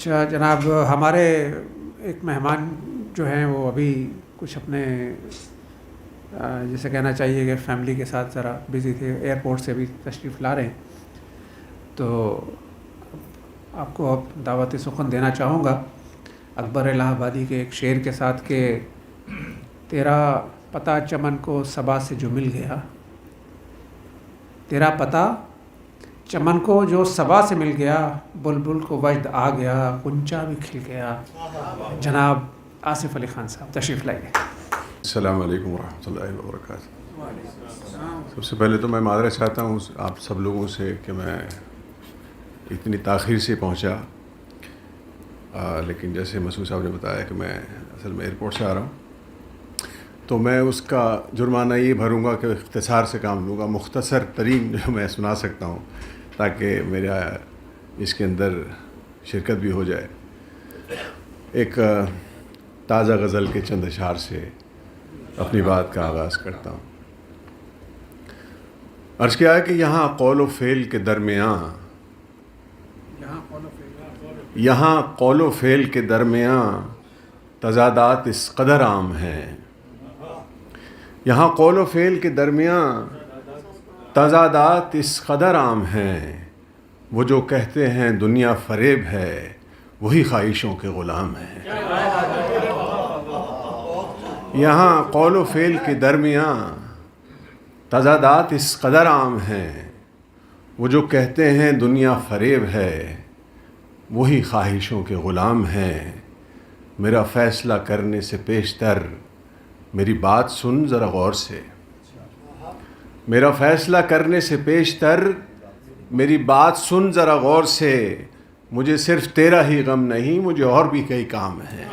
اچھا جناب، ہمارے ایک مہمان جو ہیں وہ ابھی کچھ اپنے جسے کہنا چاہیے کہ فیملی کے ساتھ ذرا بزی تھے، ایئرپورٹ سے بھی تشریف لا رہے ہیں، تو آپ کو اب دعوت سخن دینا چاہوں گا اکبر الہ آبادی کے ایک شعر کے ساتھ کہ تیرا پتہ چمن کو صبا سے جو مل گیا، تیرا پتہ چمن کو جو صبا سے مل گیا، بلبل کو وجد آ گیا، غنچہ بھی کھل گیا۔ جناب آصف علی خان صاحب تشریف لائیے۔ السلام علیکم ورحمۃ اللہ وبرکاتہ۔ سب سے پہلے تو میں معذرت چاہتا ہوں آپ سب لوگوں سے کہ میں اتنی تاخیر سے پہنچا، لیکن جیسے مسعود صاحب نے بتایا کہ میں اصل میں ایئرپورٹ سے آ رہا ہوں، تو میں اس کا جرمانہ یہ بھروں گا کہ اختصار سے کام لوں گا، مختصر ترین جو میں سنا سکتا ہوں تاکہ میرا اس کے اندر شرکت بھی ہو جائے۔ ایک تازہ غزل کے چند اشعار سے اپنی بات کا آغاز کرتا ہوں۔ عرض کیا ہے کہ یہاں قول و فعل کے درمیان، یہاں قول و فعل کے درمیان تضادات اس قدر عام ہیں، یہاں قول و فعل کے درمیان تضادات اس قدر عام ہیں، وہ جو کہتے ہیں دنیا فریب ہے وہی خواہشوں کے غلام ہیں۔ یہاں قول و فعل کے درمیان تضادات اس قدر عام ہیں، وہ جو کہتے ہیں دنیا فریب ہے وہی خواہشوں کے غلام ہیں۔ میرا فیصلہ کرنے سے پیشتر میری بات سن ذرا غور سے، میرا فیصلہ کرنے سے پیشتر میری بات سن ذرا غور سے، مجھے صرف تیرا ہی غم نہیں مجھے اور بھی کئی کام ہیں۔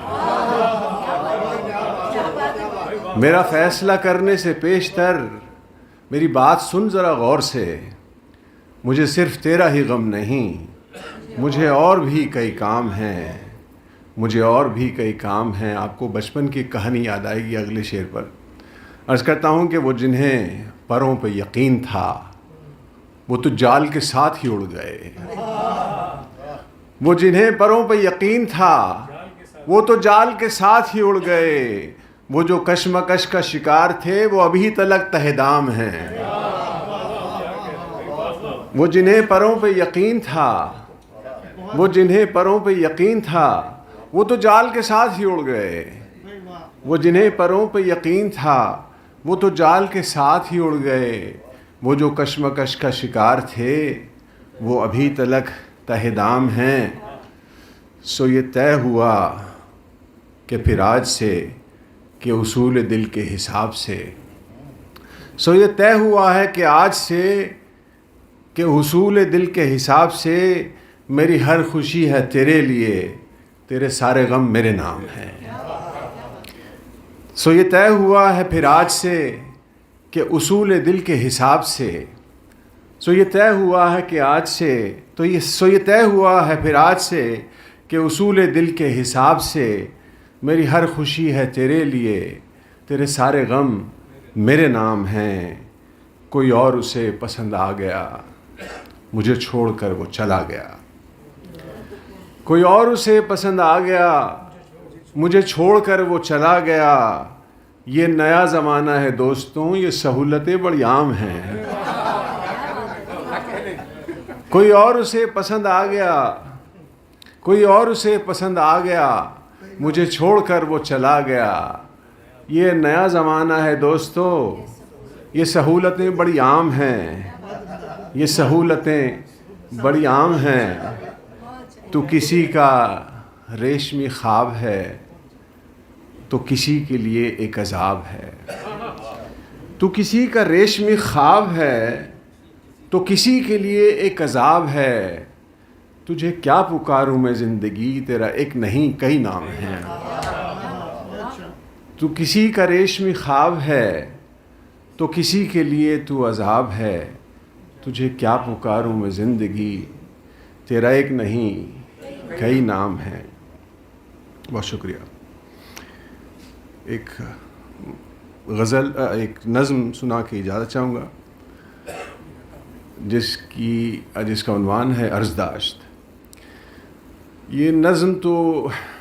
میرا فیصلہ کرنے سے پیشتر میری بات سن ذرا غور سے، مجھے صرف تیرا ہی غم نہیں مجھے اور بھی کئی کام ہیں، مجھے اور بھی کئی کام ہیں۔ آپ کو بچپن کی کہانی یاد آئے گی اگلے شعر پر۔ عرض کرتا ہوں کہ وہ جنہیں پروں پہ یقین تھا وہ تو جال کے ساتھ ہی اڑ گئے، وہ جنہیں پروں پہ یقین تھا وہ تو جال کے ساتھ ہی اڑ گئے، وہ جو کشمکش کا شکار تھے وہ ابھی تلک تہ دام ہیں۔ وہ جنہیں پروں پہ یقین تھا، وہ جنہیں پروں پہ یقین تھا وہ تو جال کے ساتھ ہی اڑ گئے، وہ جنہیں پروں پہ یقین تھا وہ تو جال کے ساتھ ہی اڑ گئے، وہ جو کشمکش کا شکار تھے وہ ابھی تلک تہ دام ہیں۔ سو یہ طے ہوا کہ پھر آج سے کہ اصول دل کے حساب سے، سو یہ طے ہوا ہے کہ آج سے کہ اصول دل کے حساب سے، میری ہر خوشی ہے تیرے لیے تیرے سارے غم میرے نام ہیں۔ سو یہ طے ہوا ہے پھر آج سے کہ اصول دل کے حساب سے، سو یہ طے ہوا ہے کہ آج سے سو یہ طے ہوا ہے پھر آج سے کہ اصول دل کے حساب سے، میری ہر خوشی ہے تیرے لیے تیرے سارے غم میرے نام ہیں۔ کوئی اور اسے پسند آ گیا مجھے چھوڑ کر وہ چلا گیا، کوئی اور اسے پسند آ گیا مجھے چھوڑ کر وہ چلا گیا، یہ نیا زمانہ ہے دوستوں یہ سہولتیں بڑی عام ہیں۔ کوئی اور اسے پسند آ گیا، کوئی اور اسے پسند آ گیا مجھے چھوڑ کر وہ چلا گیا، یہ نیا زمانہ ہے دوستو یہ سہولتیں بڑی عام ہیں، یہ سہولتیں بڑی عام ہیں۔ تو کسی کا ریشمی خواب ہے تو کسی کے لیے ایک عذاب ہے، تو کسی کا ریشمی خواب ہے تو کسی کے لیے ایک عذاب ہے، تجھے کیا پکاروں میں زندگی تیرا ایک نہیں کئی نام ہیں۔ تو کسی کا ریشمی خواب ہے تو کسی کے لیے تو عذاب ہے، تجھے کیا پکاروں میں زندگی تیرا ایک نہیں کئی نام ہیں۔ بہت شکریہ۔ ایک غزل ایک نظم سنا کے اجازت چاہوں گا جس کا عنوان ہے عرضداشت۔ یہ نظم تو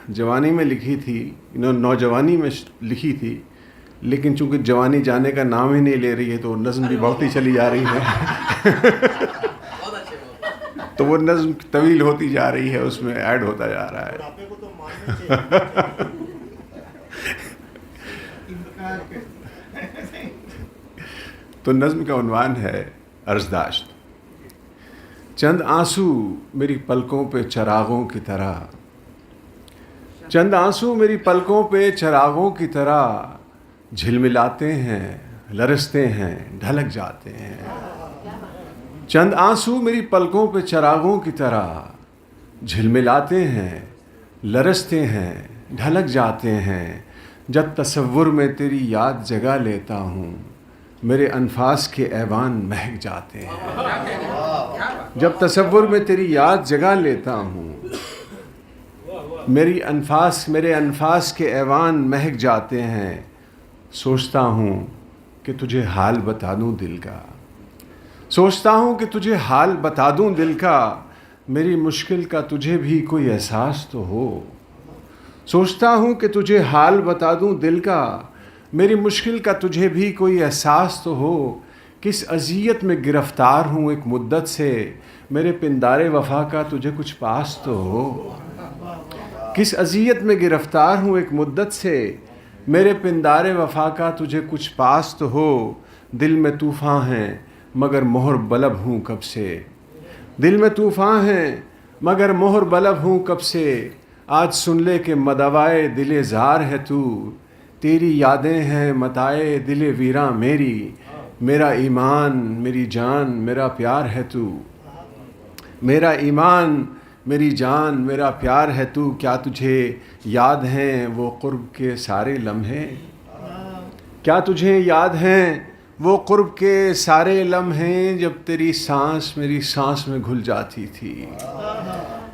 جوانی میں لکھی تھی، نوجوانی میں لکھی تھی، لیکن چونکہ جوانی جانے کا نام ہی نہیں لے رہی ہے تو نظم بھی بڑھتی چلی جا رہی ہے تو وہ نظم طویل ہوتی جا رہی ہے، اس میں ایڈ ہوتا جا رہا ہے. تو نظم کا عنوان ہے عرضداشت. چند آنسو میری پلکوں پہ چراغوں کی طرح، چند آنسو میری پلکوں پہ چراغوں کی طرح جھلملاتے ہیں، لرزتے ہیں، ڈھلک جاتے ہیں. چند آنسو میری پلکوں پہ چراغوں کی طرح جھلملاتے ہیں، لرزتے ہیں، ڈھلک جاتے ہیں. جب تصور میں تیری یاد جگا لیتا ہوں میرے انفاس کے ایوان مہک جاتے ہیں. جب تصور میں تیری یاد جگا لیتا ہوں میرے انفاس کے ایوان مہک جاتے ہیں. سوچتا ہوں کہ تجھے حال بتا دوں دل کا، سوچتا ہوں کہ تجھے حال بتا دوں دل کا، میری مشکل کا تجھے بھی کوئی احساس تو ہو. سوچتا ہوں کہ تجھے حال بتا دوں دل کا، میری مشکل کا تجھے بھی کوئی احساس تو ہو. کس اذیت میں گرفتار ہوں ایک مدت سے، میرے پندار وفا کا تجھے کچھ پاس تو ہو. کس اذیت میں گرفتار ہوں ایک مدت سے، میرے پندار وفا کا تجھے کچھ پاس تو ہو. دل میں طوفاں ہیں مگر مہر بلب ہوں کب سے، دل میں طوفاں ہیں مگر مہر بلب ہوں کب سے. آج سن لے کہ مدوائے دل زار ہے تو، تیری یادیں ہیں متائے دل ویراں میری. میرا ایمان میری جان میرا پیار ہے تو، میرا ایمان میری جان میرا پیار ہے تو. کیا تجھے یاد ہیں وہ قرب کے سارے لمحے، کیا تجھے یاد ہیں وہ قرب کے سارے لمحے جب تیری سانس میری سانس میں گھل جاتی تھی.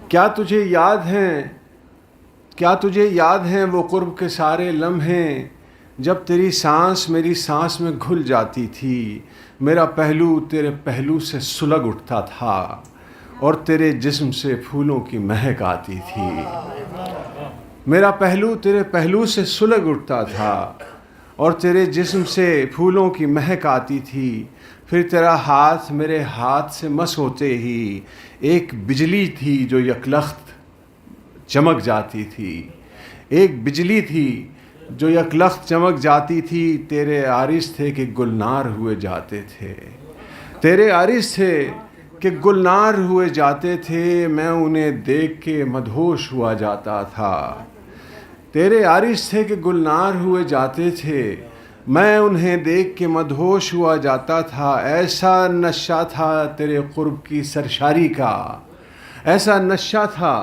کیا تجھے یاد ہیں، کیا تجھے یاد ہیں وہ قرب کے سارے لمحے جب تیری سانس میری سانس میں گھل جاتی تھی. میرا پہلو تیرے پہلو سے سلگ اٹھتا تھا اور تیرے جسم سے پھولوں کی مہک آتی تھی. میرا پہلو تیرے پہلو سے سلگ اٹھتا تھا اور تیرے جسم سے پھولوں کی مہک آتی تھی. پھر تیرا ہاتھ میرے ہاتھ سے مس ہوتے ہی ایک بجلی تھی جو یکلخت چمک جاتی تھی. ایک بجلی تھی جو یکلخت چمک جاتی تھی. تیرے عارض تھے کہ گلنار ہوئے جاتے تھے، تیرے عارض تھے کہ گلنار ہوئے جاتے تھے. میں انہیں دیکھ کے مدہوش ہوا جاتا تھا. تیرے عارض تھے کہ گلنار ہوئے جاتے تھے، میں انہیں دیکھ کے مدہوش ہوا جاتا تھا. ایسا نشہ تھا تیرے قرب کی سرشاری کا، ایسا نشہ تھا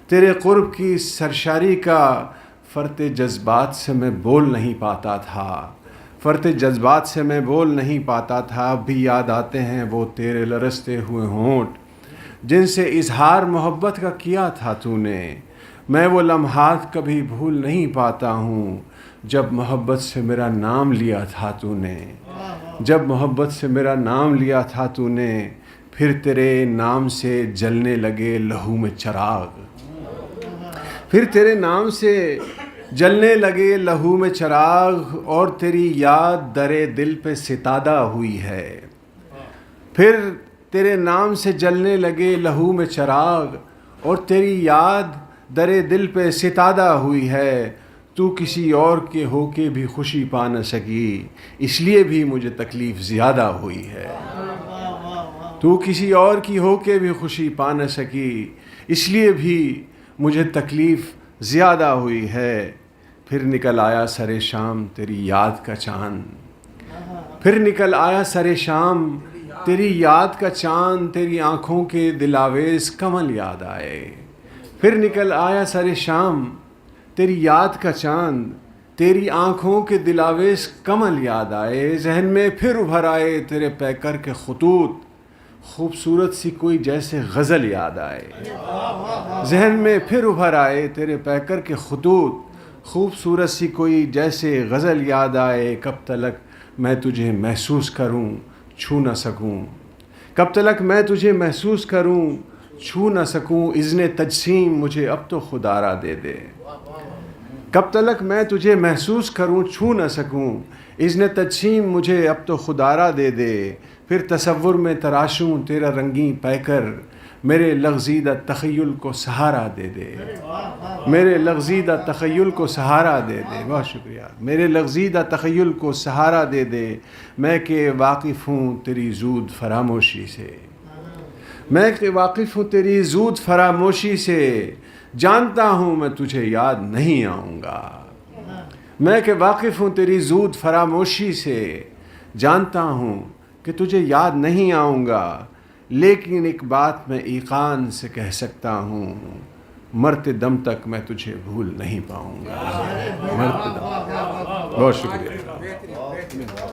تیرے قرب کی سرشاری کا. فرط جذبات سے میں بول نہیں پاتا تھا، فرط جذبات سے میں بول نہیں پاتا تھا. اب بھی یاد آتے ہیں وہ تیرے لرزتے ہوئے ہونٹ جن سے اظہار محبت کا کیا تھا تو نے. میں وہ لمحات کبھی بھول نہیں پاتا ہوں جب محبت سے میرا نام لیا تھا تو نے، جب محبت سے میرا نام لیا تھا تو نے. پھر تیرے نام سے جلنے لگے لہو میں چراغ، پھر تیرے نام سے جلنے لگے لہو میں چراغ، اور تیری یاد درے دل پہ ستادہ ہوئی ہے. پھر تیرے نام سے جلنے لگے لہو میں چراغ اور تیری یاد درے دل پہ ستادہ ہوئی ہے. تو کسی اور کے ہو کے بھی خوشی پا نہ سکی، اس لیے بھی مجھے تکلیف زیادہ ہوئی ہے. تو کسی اور کی ہو کے بھی خوشی پا نہ سکی، اس لیے بھی مجھے تکلیف زیادہ ہوئی ہے. پھر نکل آیا سر شام تیری یاد کا چاند، پھر نکل آیا سر شام تیری یاد کا چاند. تیری آنکھوں کے دلاویز کمل یاد آئے. پھر نکل آیا سر شام تیری یاد کا چاند، تیری آنکھوں کے دلاویز کمل یاد آئے. ذہن میں پھر ابھر آئے تیرے پیکر کے خطوط، خوبصورت سی کوئی جیسے غزل یاد آئے. ذہن میں پھر ابھر آئے تیرے پیکر کے خطوط، خوبصورت سی کوئی جیسے غزل یاد آئے. کب تلک میں تجھے محسوس کروں چھو نہ سکوں، کب تلک میں تجھے محسوس کروں چھو نہ سکوں اذن تجسیم مجھے اب تو خدا را دے دے. کب تلک میں تجھے محسوس کروں چھو نہ سکوں اذن تجسیم مجھے اب تو خدا را دے دے. پھر تصور میں تراشوں تیرا رنگیں پیکر میرے لغزیدہ تخیل کو سہارا دے دے. میرے لغزیدہ تخیل کو سہارا دے دے. بہت شکریہ. میرے لغزیدہ تخیل کو سہارا دے دے. میں کہ واقف ہوں تیری زود فراموشی سے. میں کہ واقف ہوں تیری زود فراموشی سے. جانتا ہوں میں تجھے یاد نہیں آؤں گا. میں کہ واقف ہوں تیری زود فراموشی سے. جانتا ہوں کہ تجھے یاد نہیں آؤں گا. لیکن ایک بات میں ایقان سے کہہ سکتا ہوں مرتے دم تک میں تجھے بھول نہیں پاؤں گا. مرتے دم. بہت شکریہ.